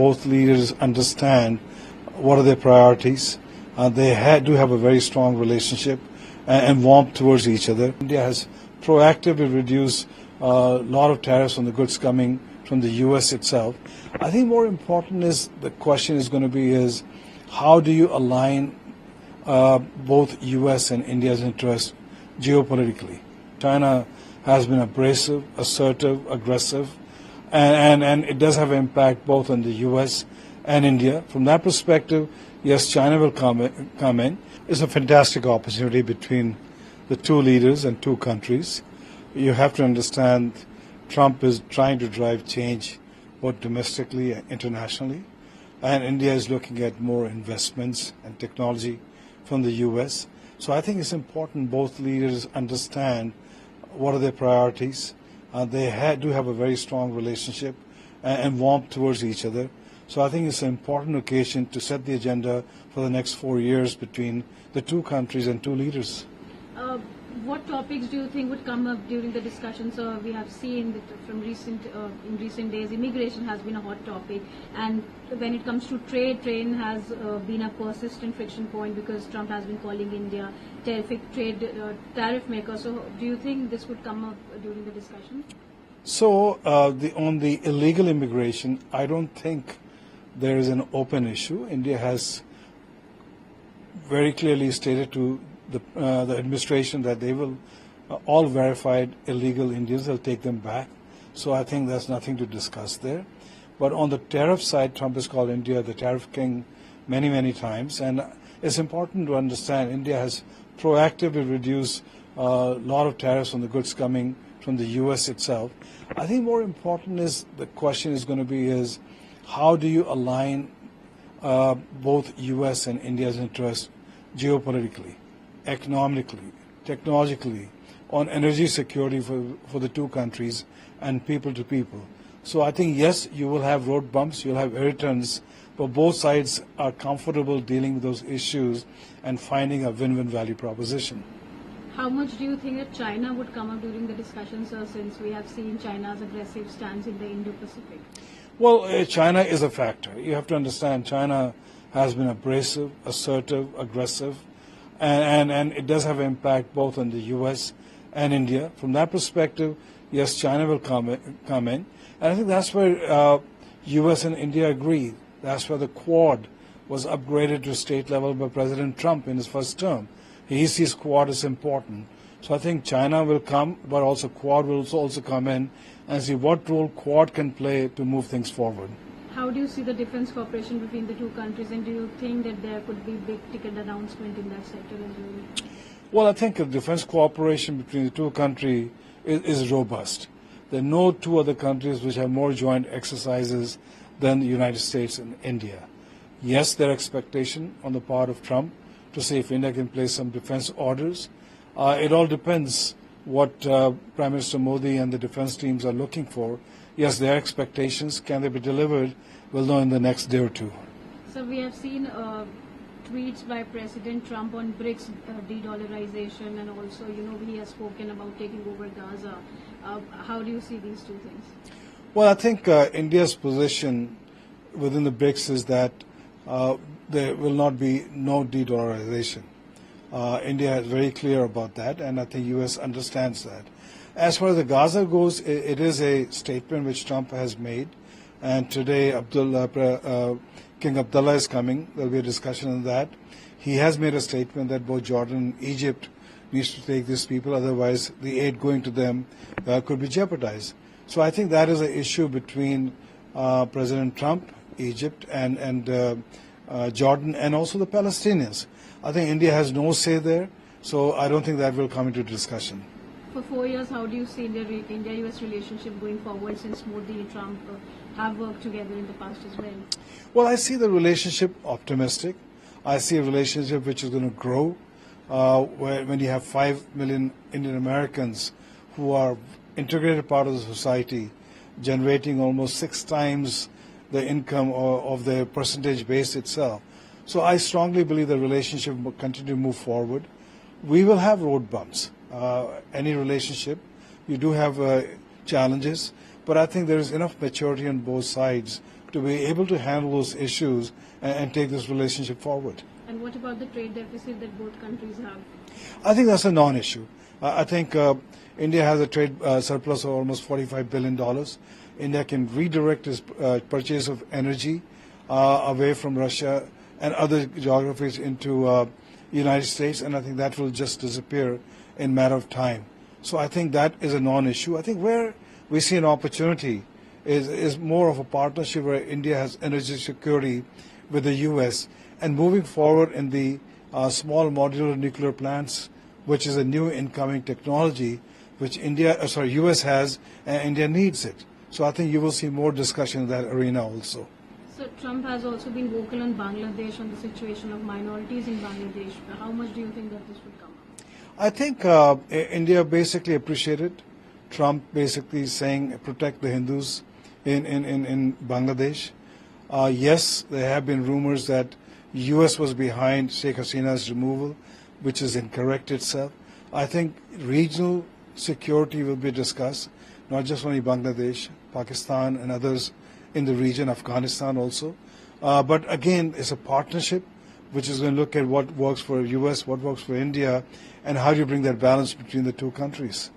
both leaders understand what are their priorities. They do have a very strong relationship and warmth towards each other. India has proactively reduced a lot of tariffs on the goods coming from the U.S. itself. I think more important is the question is going to be is how do you align both U.S. and India's interests geopolitically? China has been abrasive, assertive, aggressive, and it does have an impact both on the U.S. and India. From that perspective, yes, China will come in. It's a fantastic opportunity between the two leaders and two countries. You have to understand Trump is trying to drive change both domestically and internationally, and India is looking at more investments and technology from the U.S. So I think it's important both leaders understand what are their priorities. They do have a very strong relationship and warmth towards each other. So I think it's an important occasion to set the agenda for the next 4 years between the two countries and two leaders. What topics do you think would come up during the discussions? We have seen that from in recent days, immigration has been a hot topic, and when it comes to trade has been a persistent friction point because Trump has been calling India tariff maker. So, do you think this would come up during the discussion? So, on the illegal immigration, I don't think there is an open issue. India has very clearly stated to the administration that they will all verified illegal Indians, they'll take them back. So I think there's nothing to discuss there. But on the tariff side, Trump has called India the tariff king many, many times. And it's important to understand India has proactively reduced a lot of tariffs on the goods coming from the U.S. itself. I think more important is the question is going to be is how do you align both U.S. and India's interests geopolitically, economically, technologically, on energy security for the two countries and people to people. So I think, yes, you will have road bumps, you'll have irritants, but both sides are comfortable dealing with those issues and finding a win-win value proposition. How much do you think that China would come up during the discussions since we have seen China's aggressive stance in the Indo-Pacific? Well, China is a factor. You have to understand China has been abrasive, assertive, aggressive, and it does have an impact both on the U.S. and India. From that perspective, yes, China will come in. And I think that's where U.S. and India agree. That's where the Quad was upgraded to state level by President Trump in his first term. He sees Quad as important. So I think China will come, but also Quad will also come in and see what role Quad can play to move things forward. How do you see the defense cooperation between the two countries, and do you think that there could be big ticket announcement in that sector as well? Well, I think the defense cooperation between the two countries is robust. There are no two other countries which have more joint exercises than the United States and India. Yes, there are expectations on the part of Trump to see if India can place some defense orders. It all depends what Prime Minister Modi and the defense teams are looking for. Yes, their expectations, can they be delivered? We'll know in the next day or two. So we have seen tweets by President Trump on BRICS de-dollarization, and also, he has spoken about taking over Gaza. How do you see these two things? Well, I think India's position within the BRICS is that there will not be no de-dollarization. India is very clear about that, and I think U.S. understands that. As far as the Gaza goes, it is a statement which Trump has made, and today King Abdullah is coming. There will be a discussion on that. He has made a statement that both Jordan and Egypt needs to take these people, otherwise the aid going to them could be jeopardized. So I think that is an issue between President Trump, Egypt, and Jordan, and also the Palestinians. I think India has no say there, so I don't think that will come into discussion. For 4 years, how do you see India-US relationship going forward, since Modi and Trump have worked together in the past as well? Well, I see the relationship optimistic. I see a relationship which is going to grow when you have 5 million Indian Americans who are integrated part of the society, generating almost 6 times the income of the percentage base itself. So I strongly believe the relationship will continue to move forward. We will have road bumps. Any relationship, you do have challenges, but I think there is enough maturity on both sides to be able to handle those issues and take this relationship forward. And what about the trade deficit that both countries have? I think that's a non-issue. I think India has a trade surplus of almost $45 billion. India can redirect its purchase of energy away from Russia and other geographies into United States, and I think that will just disappear in a matter of time. So I think that is a non-issue. I think where we see an opportunity is more of a partnership where India has energy security with the U.S. and moving forward in the small modular nuclear plants, which is a new incoming technology which U.S. has and India needs it. So I think you will see more discussion in that arena also. So Trump has also been vocal on Bangladesh, on the situation of minorities in Bangladesh. How much do you think that this will come up? I think India basically appreciated Trump basically saying protect the Hindus in Bangladesh. Yes, there have been rumors that U.S. was behind Sheikh Hasina's removal, which is incorrect itself. I think regional security will be discussed, not just only Bangladesh, Pakistan and others in the region, Afghanistan also. But again, it's a partnership which is going to look at what works for U.S., what works for India, and how do you bring that balance between the two countries.